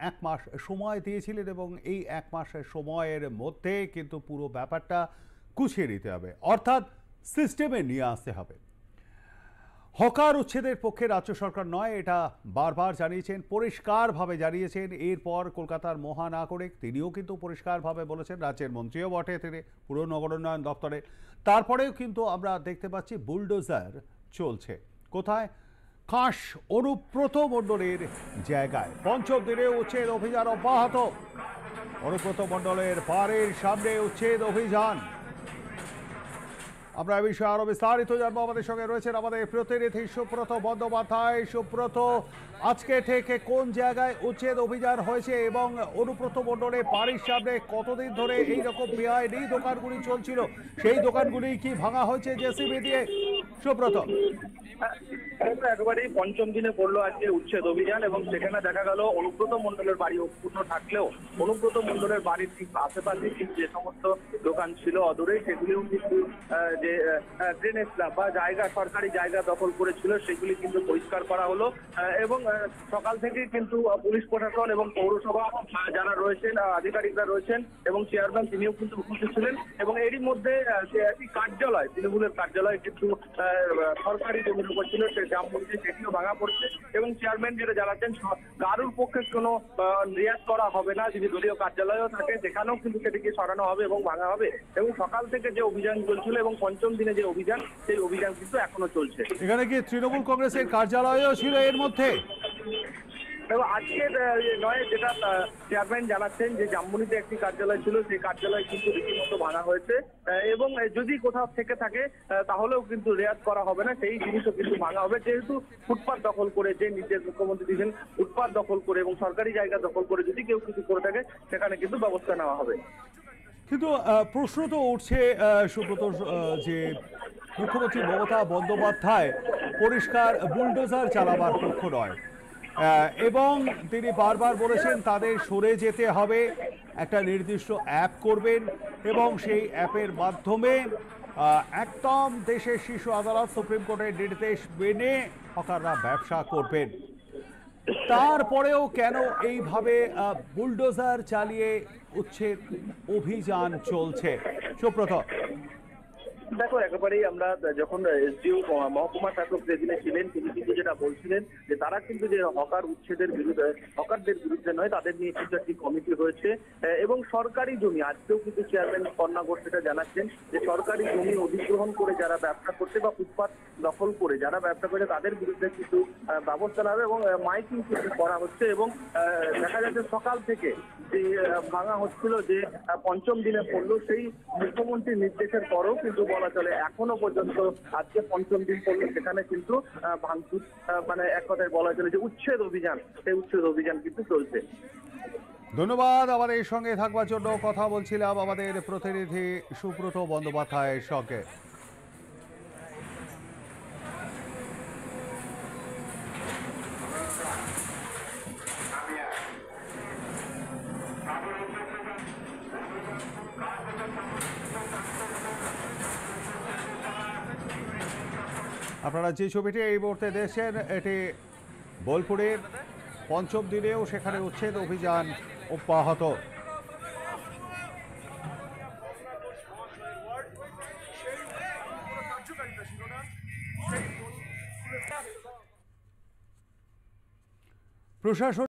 1 মাস সময় দিয়েছিলেন এবং এই 1 মাসের সময়ের মধ্যে কিন্তু পুরো ব্যাপারটা গুছিয়ে নিতে হবে, অর্থাৎ সিস্টেমে নিয়ে আসতে হবে। হকার উচ্ছেদের পক্ষে রাজ্য সরকার নয়, এটা বারবার জানিয়েছেন, পরিষ্কারভাবে জানিয়েছেন। এরপর কলকাতার মহানাগরিক তিনিও কিন্তু পরিষ্কারভাবে বলেছেন, রাজ্যের মন্ত্রীও বটে তিনি পুর নগর উন্নয়ন দপ্তরে। তারপরেও কিন্তু আমরা দেখতে পাচ্ছি বুলডোজার চলছে কোথায়? খাস অনুব্রত মণ্ডলের জায়গায় পঞ্চম দিনে উচ্ছেদ অভিযান অব্যাহত। অনুব্রত মণ্ডলের বাড়ির সামনে উচ্ছেদ অভিযান। আমরা এই বিষয়ে আরো বিস্তারিত জানবো। আমাদের সঙ্গে রয়েছেন আমাদের প্রতিনিধি সুব্রত বন্দ্যোপাধ্যায়। সুব্রত, আজকে থেকে কোন জায়গায় উচ্ছেদ অভিযান হয়েছে এবং অনুব্রত মণ্ডলের বাড়ির সামনে কতদিন ধরে এইরকম বেআইনি দোকানগুলি চলছিল, সেই দোকানগুলি কি ভাঙা হয়েছে জেসিবি দিয়ে? সুব্রত, একেবারেই পঞ্চম দিনে পড়লো আজকে উচ্ছেদ অভিযান এবং সেখানে দেখা গেল অনুব্রত মণ্ডলের বাড়ি অক্ষুণ্ণ থাকলেও অনুব্রত মণ্ডলের বাড়ির ঠিক আশেপাশে ঠিক যে সমস্ত দোকান ছিল অদূরে সেগুলিও কিন্তু যে ড্রেনেজ বা জায়গা সরকারি জায়গা দখল করেছিল সেগুলি কিন্তু পরিষ্কার করা হলো এবং সকাল থেকে কিন্তু পুলিশ প্রশাসন এবং পৌরসভা যারা রয়েছেন আধিকারিকরা রয়েছেন এবং চেয়ারম্যান তিনিও কিন্তু উপস্থিত ছিলেন এবং এরই মধ্যে একটি কার্যালয় তৃণমূলের কার্যালয় কিন্তু সরকারি জমির উপর ছিল সে জামমন্দির সেটিও ভাঙা পড়ছে এবং চেয়ারম্যান যেটা জানাচ্ছেন কারুর পক্ষে কোনো রিয়াজ করা হবে না, যদি দলীয় কার্যালয়ও থাকে সেখানেও কিন্তু সেটিকে সরানো হবে এবং ভাঙা হবে এবং সকাল থেকে যে অভিযান চলছিল এবং পঞ্চম দিনে যে অভিযান সেই অভিযান কিন্তু এখনো চলছে। এখানে কি তৃণমূল কংগ্রেসের কার্যালয়ও ছিল এর মধ্যে? এবং আজকের নয়, যেটা চেয়ারম্যান জানাচ্ছেন যে জামমনিতে একটি কার্যালয় ছিল সেই কার্যালয় কিন্তু রীতিমতো ভাঙা হয়েছে এবং যদি কোথাও থেকে থাকে তাহলেও কিন্তু রেয়াজ করা হবে না, সেই জিনিসও কিন্তু ভাঙা হবে। যেহেতু ফুটপাত দখল করে যে নির্দেশ মুখ্যমন্ত্রী দিয়েছেন ফুটপাত দখল করে এবং সরকারি জায়গা দখল করে যদি কেউ কিছু করে থাকে সেখানে কিন্তু ব্যবস্থা নেওয়া হবে। কিন্তু প্রশ্ন তো উঠছে সুব্রত, যে মুখ্যমন্ত্রী মমতা বন্দ্যোপাধ্যায় পরিষ্কার বুলডোজার চালাবার পক্ষ নয় এবং তিনি বারবার বলেছেন তাদের সরে যেতে হবে, একটা নির্দিষ্ট অ্যাপ করবেন এবং সেই অ্যাপের মাধ্যমে একদম দেশের শীর্ষ আদালত সুপ্রিম কোর্টের নির্দেশ মেনে হকাররা ব্যবসা করবেন। তারপরেও কেন এইভাবে বুলডোজার চালিয়ে উচ্ছেদ অভিযান চলছে? সুব্রত, দেখো, একেবারেই আমরা যখন এসডিও মহকুমা শাসক যেদিনে ছিলেন তিনি কিন্তু যেটা বলছিলেন যে তারা কিন্তু যে হকার উচ্ছেদের বিরুদ্ধে হকারদের বিরুদ্ধে নয়, তাদের নিয়ে কিন্তু একটি কমিটি হয়েছে এবং সরকারি জমি আজকেও কিন্তু চেয়ারম্যান কর্ণাগর সেটা জানাচ্ছেন যে সরকারি জমি অধিগ্রহণ করে যারা ব্যবসা করছে বা ফুটপাত দখল করে যারা ব্যবসা করে তাদের বিরুদ্ধে কিছু ব্যবস্থা নেওয়া হবে এবং মাইকিং কিন্তু করা হচ্ছে এবং দেখা যাচ্ছে সকাল থেকে যে ভাঙা হচ্ছিল যে পঞ্চম দিনে পড়লো সেই মুখ্যমন্ত্রীর নির্দেশের পরেও কিন্তু বলা চলে এখনো পর্যন্ত আজকে পঞ্চম দিন পড়লো সেখানে কিন্তু ভাঙচুর মানে এক কথায় বলা চলে যে উচ্ছেদ অভিযান, সেই উচ্ছেদ অভিযান কিন্তু চলছে। ধন্যবাদ আমাদের সঙ্গে থাকবার জন্য। কথা বলছিলাম আমাদের প্রতিনিধি সুব্রত বন্দ্যোপাধ্যায়ের সঙ্গে। আপনারা যে ছবিটি এই মুহূর্তে দেখছেন এটি বোলপুরের পঞ্চম দিনেও সেখানে উচ্ছেদ অভিযান অব্যাহত। প্রশাসন